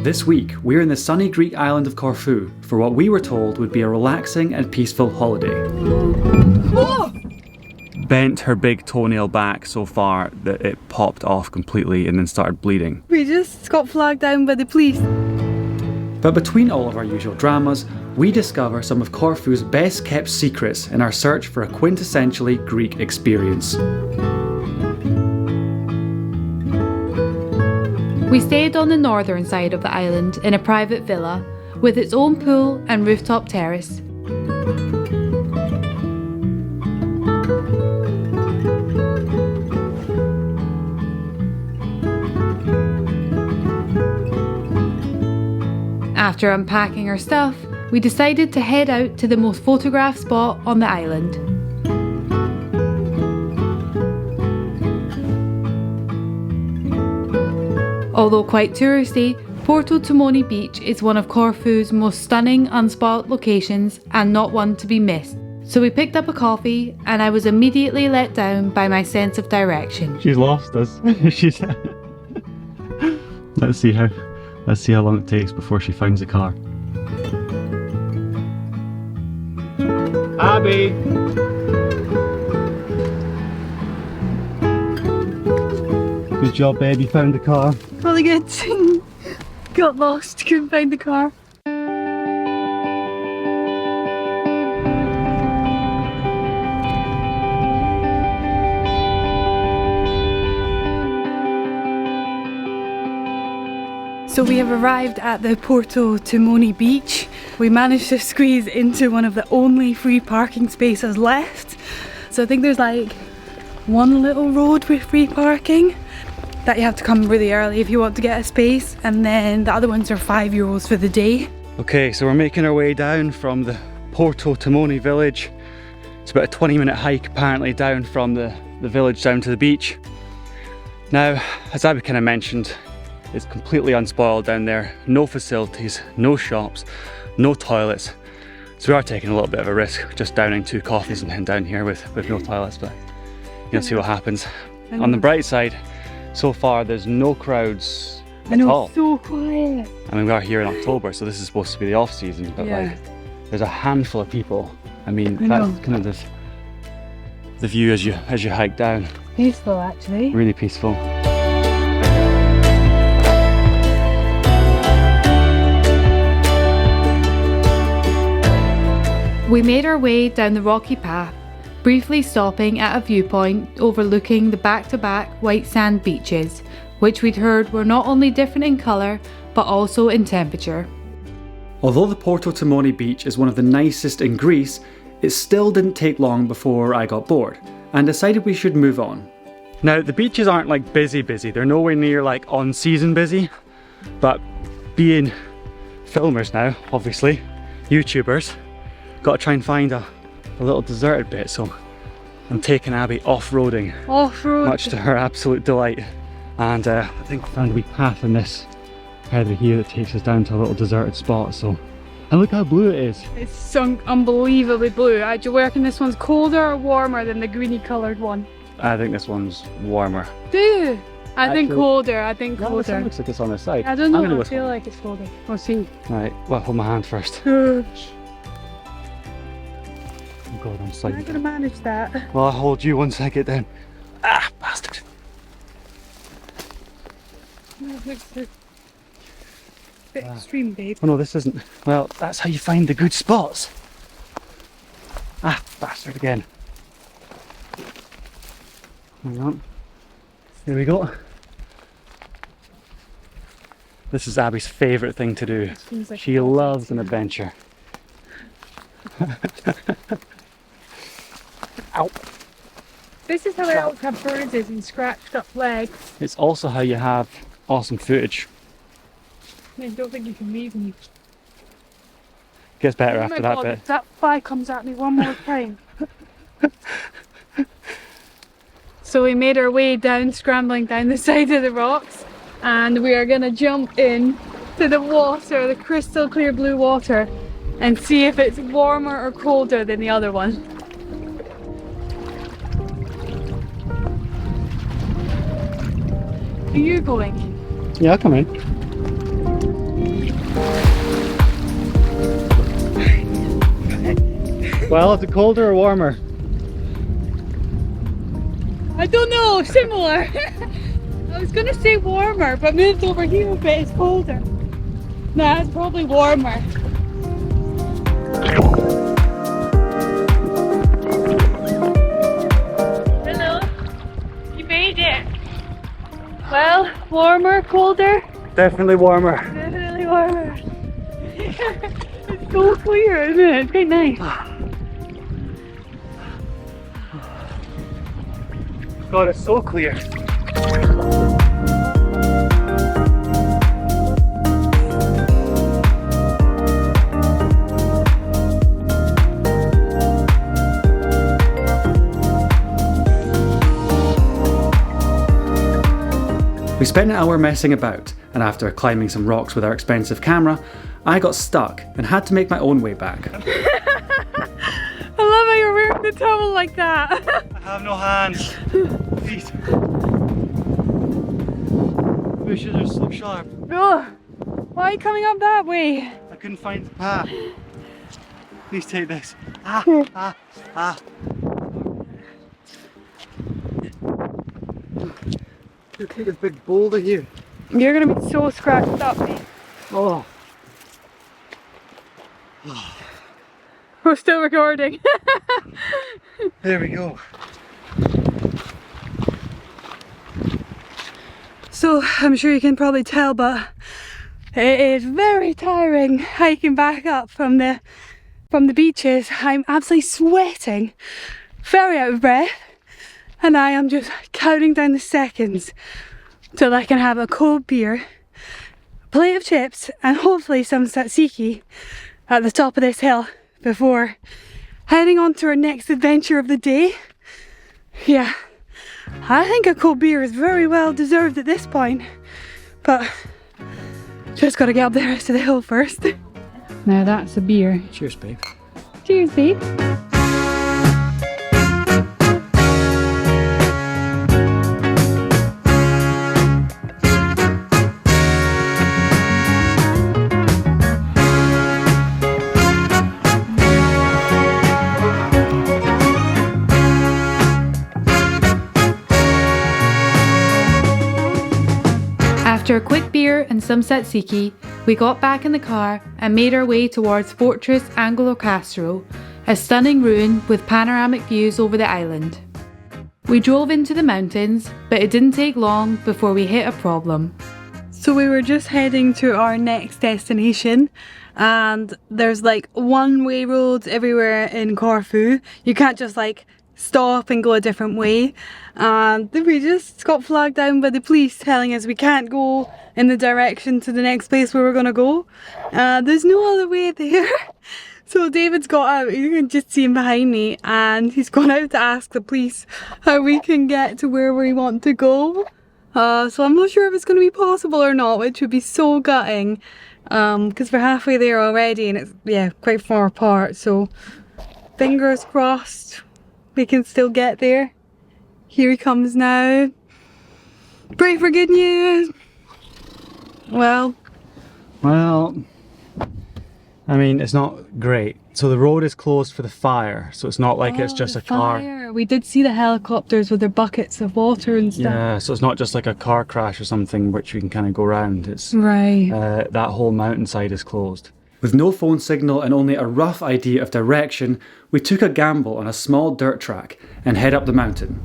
This week, we're in the sunny Greek island of Corfu for what we were told would be a relaxing and peaceful holiday. Oh! Bent her big toenail back so far that it popped off completely and then started bleeding. We just got flagged down by the police. But between all of our usual dramas, we discover some of Corfu's best kept secrets in our search for a quintessentially Greek experience. We stayed on the northern side of the island in a private villa with its own pool and rooftop terrace. After unpacking our stuff, we decided to head out to the most photographed spot on the island. Although quite touristy, Porto Timoni Beach is one of Corfu's most stunning unspoilt locations and not one to be missed. So we picked up a coffee and I was immediately let down by my sense of direction. She's lost us. Let's see how long it takes before she finds the car. Abbie! Good job, babe, you found the car. Really good. Got lost, couldn't find the car. So we have arrived at the Porto Timoni Beach. We managed to squeeze into one of the only free parking spaces left. So I think there's like one little road with free parking that you have to come really early if you want to get a space, and then the other ones are €5 for the day. Okay, so we're making our way down from the Porto Timoni village. It's about a 20-minute hike apparently down from the village down to the beach. Now, as Abbie kind of mentioned, it's completely unspoiled down there. No facilities, no shops, no toilets. So we are taking a little bit of a risk, just downing 2 coffees and heading down here with no toilets, but you'll see what happens. On the bright side, so far there's no crowds at all. So quiet. I mean, we are here in October, so this is supposed to be the off season, but like, there's a handful of people. I mean, that's kind of the view as you hike down. Peaceful, actually. Really peaceful. We made our way down the rocky path, briefly stopping at a viewpoint overlooking the back-to-back white sand beaches, which we'd heard were not only different in colour, but also in temperature. Although the Porto Timoni Beach is one of the nicest in Greece, it still didn't take long before I got bored and decided we should move on. Now, the beaches aren't like busy, they're nowhere near like on-season busy, but being filmers now, obviously, YouTubers, got to try and find a little deserted bit, so I'm taking Abbie off-roading, much to her absolute delight. And I think I found a wee path in this heather here that takes us down to a little deserted spot. So, and look how blue it is. It's sunk unbelievably blue. Do you reckon this one's colder or warmer than the greeny coloured one? I think this one's warmer. Do you? I think colder. I think colder. colder. It looks like it's on the side. I don't know. I feel like it's colder. We'll see. Right. Well, hold my hand first. God, I'm I'm not gonna manage that. Well, I'll hold you once I get down. Ah, bastard! That looks a bit extreme, babe. Oh no, this isn't. Well, that's how you find the good spots. Ah, bastard again. Hang on. Here we go. This is Abbie's favourite thing to do. Like she loves an adventure. Ow. This is how elves have bruises and scratched up legs. It's also how you have awesome footage. I don't think you can leave me. Gets better after that bit. If that fly comes at me one more time. So we made our way down, scrambling down the side of the rocks, and we are going to jump in to the water, the crystal clear blue water, and see if it's warmer or colder than the other one. Are you going? Yeah, I'll come in. Well, is it colder or warmer? I don't know, similar. I was gonna say warmer, but moved over here a bit, it's colder. Nah, it's probably warmer. Hello, you made it. Well, warmer, colder? Definitely warmer. Definitely warmer. It's so clear, isn't it? It's quite nice. God, it's so clear. We spent an hour messing about, and after climbing some rocks with our expensive camera, I got stuck and had to make my own way back. I love how you're wearing the towel like that. I have no hands. Please. Bushes are so sharp. Oh, why are you coming up that way? I couldn't find the path. Please take this. Look at this big boulder here. You're gonna be so scratched up, mate. Oh. We're still recording. There we go. So, I'm sure you can probably tell, but it is very tiring hiking back up from the beaches. I'm absolutely sweating, very out of breath, and I am just counting down the seconds till I can have a cold beer, a plate of chips, and hopefully some tzatziki at the top of this hill before heading on to our next adventure of the day. Yeah, I think a cold beer is very well deserved at this point, but just gotta get up the rest of the hill first. Now that's a beer. Cheers, babe. Cheers, babe. After a quick beer and some tzatziki, we got back in the car and made our way towards Fortress Angelokastro, a stunning ruin with panoramic views over the island. We drove into the mountains, but it didn't take long before we hit a problem. So we were just heading to our next destination, and there's like one-way roads everywhere in Corfu. You can't just like stop and go a different way, and we just got flagged down by the police telling us we can't go in the direction to the next place where we're gonna go. There's no other way there. So David's got out, you can just see him behind me, and he's gone out to ask the police how we can get to where we want to go. So I'm not sure if it's going to be possible or not, which would be so gutting, because we're halfway there already and it's, yeah, quite far apart. So fingers crossed we can still get there. Here he comes now. Pray for good news. Well, I mean, it's not great. So the road is closed for the fire, so it's not like it's just a car. Fire. We did see the helicopters with their buckets of water and stuff. Yeah, so it's not just like a car crash or something which we can kind of go around. It's right. That whole mountainside is closed. With no phone signal and only a rough idea of direction, we took a gamble on a small dirt track and head up the mountain,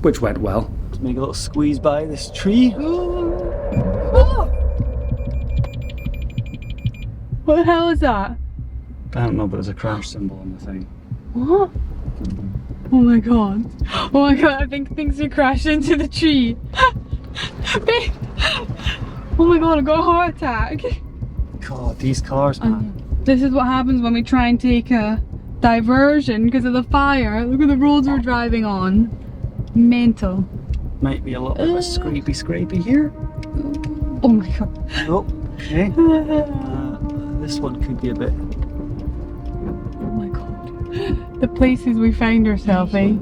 which went well. Let's make a little squeeze by this tree. Oh. What the hell is that? I don't know, but there's a crash symbol on the thing. What? Oh my god. Oh my god, I think things are crashed into the tree. Babe. Oh my god, I got a heart attack. God, these cars, man. This is what happens when we try and take a diversion because of the fire. Look at the roads we're driving on. Mental. Might be a little bit of a scrapey here. Oh my god. Oh, okay. This one could be a bit. Oh my god. The places we find ourselves, eh?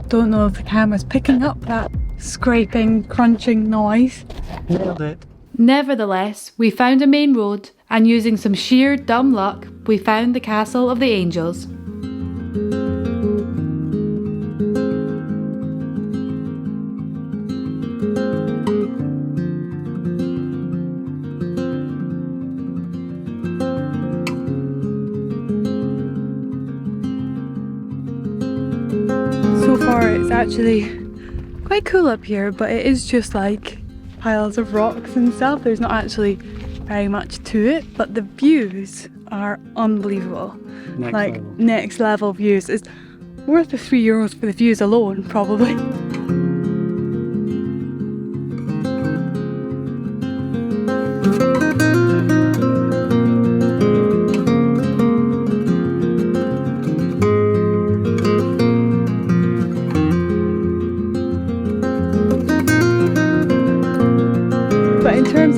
Don't know if the camera's picking up that scraping, crunching noise. Nailed it. Nevertheless, we found a main road, and using some sheer dumb luck, we found the Castle of the Angels. So far it's actually quite cool up here, but it is just like piles of rocks and stuff. There's not actually very much to it, but the views are unbelievable. Next level views. It's worth the €3 for the views alone, probably.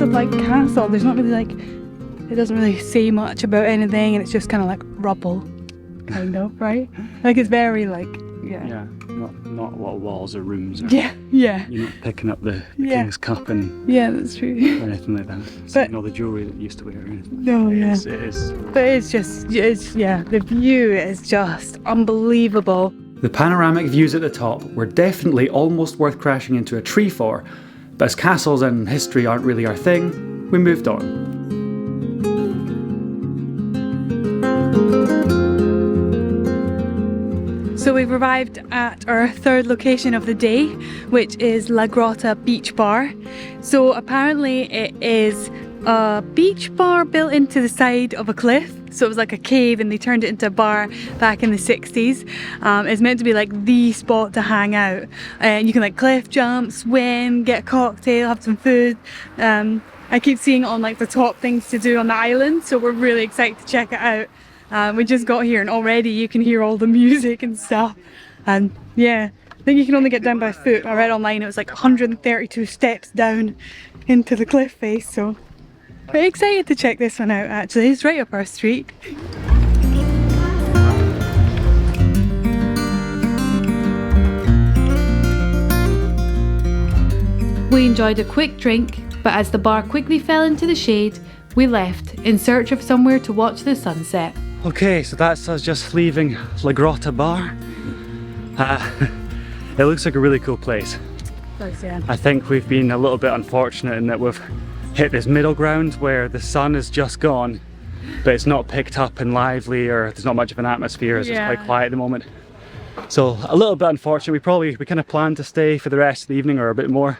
Like castle, there's not really like, it doesn't really say much about anything, and it's just kind of like rubble, kind of, right? Like it's very like, yeah, not a lot of walls or rooms. Or yeah. You're not picking up the King's Cup and that's true. Or anything like that. Seeing all the jewellery that you used to wear or anything. No, yeah. It is. But the view is just unbelievable. The panoramic views at the top were definitely almost worth crashing into a tree for. But as castles and history aren't really our thing, we moved on. So we've arrived at our third location of the day, which is La Grotta Beach Bar. So apparently it is a beach bar built into the side of a cliff. So it was like a cave and they turned it into a bar back in the 60s. It's meant to be like the spot to hang out. You can like cliff jump, swim, get a cocktail, have some food. I keep seeing it on like the top things to do on the island, so we're really excited to check it out. We just got here and already you can hear all the music and stuff. And yeah, I think you can only get down by foot. I read online it was like 132 steps down into the cliff face, so very excited to check this one out actually. It's right up our street. We enjoyed a quick drink, but as the bar quickly fell into the shade, we left in search of somewhere to watch the sunset. Okay, so that's us just leaving La Grotta Bar. It looks like a really cool place. Yeah. I think we've been a little bit unfortunate in that we've hit this middle ground where the sun is just gone, but it's not picked up and lively, or there's not much of an atmosphere. It's just quite quiet at the moment. So a little bit unfortunate. We kind of planned to stay for the rest of the evening or a bit more,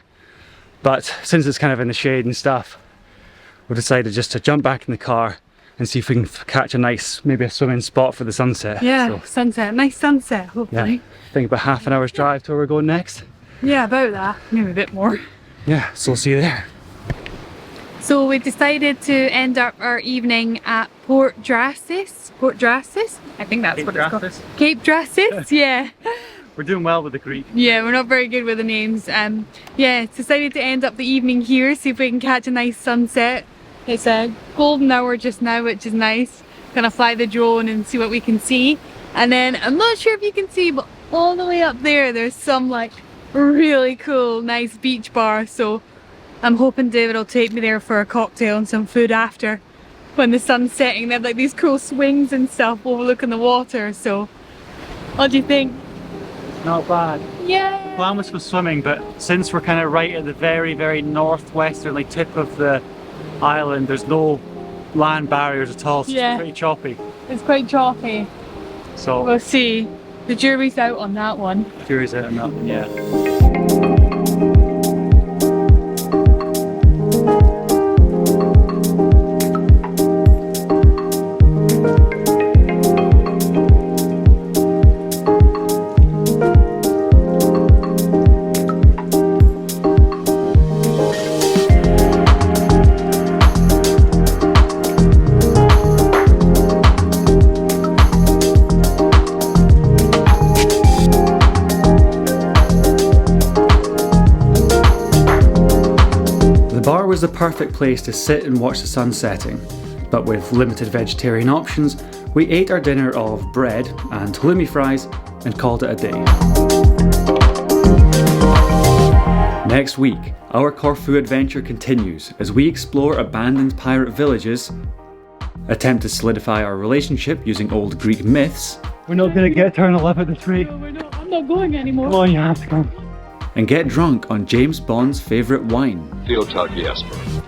but since it's kind of in the shade and stuff, we decided just to jump back in the car and see if we can catch a nice, maybe a swimming spot for the sunset. Yeah, so, sunset, nice sunset, hopefully. Yeah, I think about half an hour's drive to where we're going next. Yeah, about that, maybe a bit more. Yeah, so we'll see you there. So we decided to end up our evening at Porto Timoni. Porto Timoni? I think that's what it's called. Cape Drastis, yeah. We're doing well with the Greek. Yeah, we're not very good with the names. Yeah, decided to end up the evening here, see if we can catch a nice sunset. It's a golden hour just now, which is nice. Gonna fly the drone and see what we can see. And then, I'm not sure if you can see, but all the way up there's some like really cool, nice beach bar. So I'm hoping David will take me there for a cocktail and some food after when the sun's setting. They have like these cool swings and stuff overlooking the water. So, what do you think? Not bad. Yeah. The plan was for swimming, but since we're kind of right at the very, very northwesterly tip of the island, there's no land barriers at all, so it's pretty choppy. It's quite choppy. So we'll see. The jury's out on that one. Jury's out on that one, yeah. Was the perfect place to sit and watch the sun setting, but with limited vegetarian options, we ate our dinner of bread and halloumi fries and called it a day. Next week, our Corfu adventure continues as we explore abandoned pirate villages, attempt to solidify our relationship using old Greek myths. We're not gonna get turn 11 to 3. No, we're not. I'm not going anymore. Come on, you have to come. And get drunk on James Bond's favourite wine. Theo Jesper.